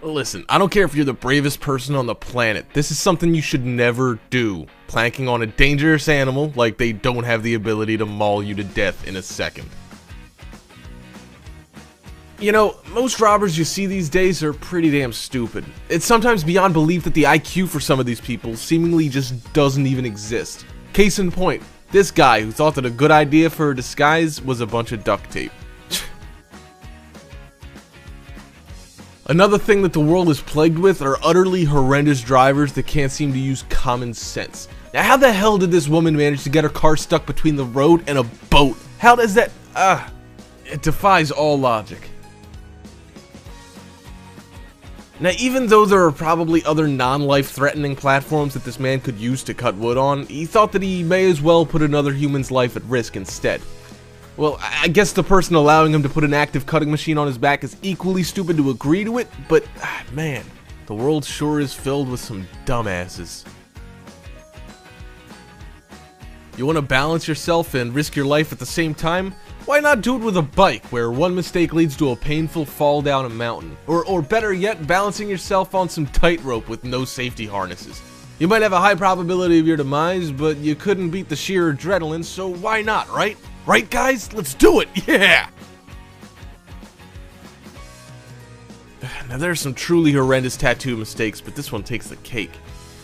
Listen, I don't care if you're the bravest person on the planet. This is something you should never do. Planking on a dangerous animal like they don't have the ability to maul you to death in a second. You know, most robbers you see these days are pretty damn stupid. It's sometimes beyond belief that the IQ for some of these people seemingly just doesn't even exist. Case in point, this guy who thought that a good idea for a disguise was a bunch of duct tape. Another thing that the world is plagued with are utterly horrendous drivers that can't seem to use common sense. Now, how the hell did this woman manage to get her car stuck between the road and a boat? How does that... it defies all logic. Now, even though there are probably other non-life-threatening platforms that this man could use to cut wood on, he thought that he may as well put another human's life at risk instead. Well, I guess the person allowing him to put an active cutting machine on his back is equally stupid to agree to it, but, man, the world sure is filled with some dumbasses. You want to balance yourself and risk your life at the same time? Why not do it with a bike, where one mistake leads to a painful fall down a mountain? Or better yet, balancing yourself on some tightrope with no safety harnesses. You might have a high probability of your demise, but you couldn't beat the sheer adrenaline, so why not, right? Right, guys? Let's do it! Yeah! Now, there are some truly horrendous tattoo mistakes, but this one takes the cake.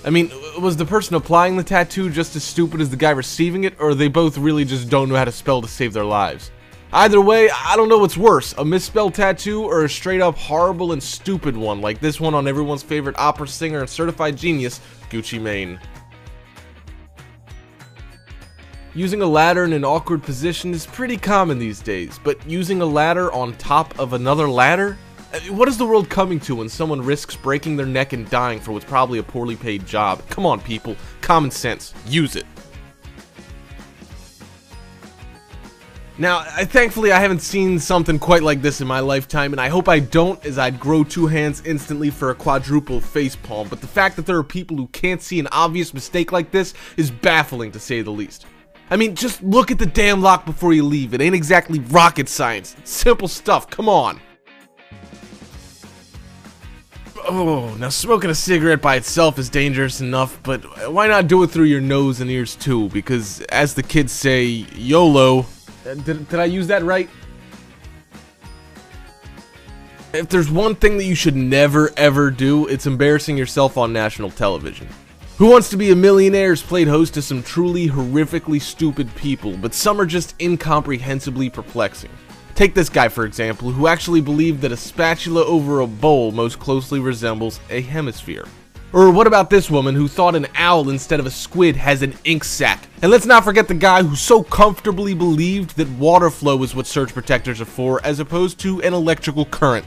I mean, was the person applying the tattoo just as stupid as the guy receiving it, or they both really just don't know how to spell to save their lives? Either way, I don't know what's worse, a misspelled tattoo or a straight up horrible and stupid one, like this one on everyone's favorite opera singer and certified genius, Gucci Mane. Using a ladder in an awkward position is pretty common these days, but using a ladder on top of another ladder? What is the world coming to when someone risks breaking their neck and dying for what's probably a poorly paid job? Come on, people. Common sense. Use it. Now, thankfully I haven't seen something quite like this in my lifetime, and I hope I don't, as I'd grow two hands instantly for a quadruple facepalm, but the fact that there are people who can't see an obvious mistake like this is baffling to say the least. I mean, just look at the damn lock before you leave. It ain't exactly rocket science. It's simple stuff. Come on. Oh, now smoking a cigarette by itself is dangerous enough, but why not do it through your nose and ears too? Because, as the kids say, YOLO. Did I use that right? If there's one thing that you should never ever do, it's embarrassing yourself on national television. Who Wants to Be a Millionaire's played host to some truly horrifically stupid people, but some are just incomprehensibly perplexing. Take this guy for example, who actually believed that a spatula over a bowl most closely resembles a hemisphere. Or what about this woman who thought an owl instead of a squid has an ink sac? And let's not forget the guy who so comfortably believed that water flow is what surge protectors are for as opposed to an electrical current.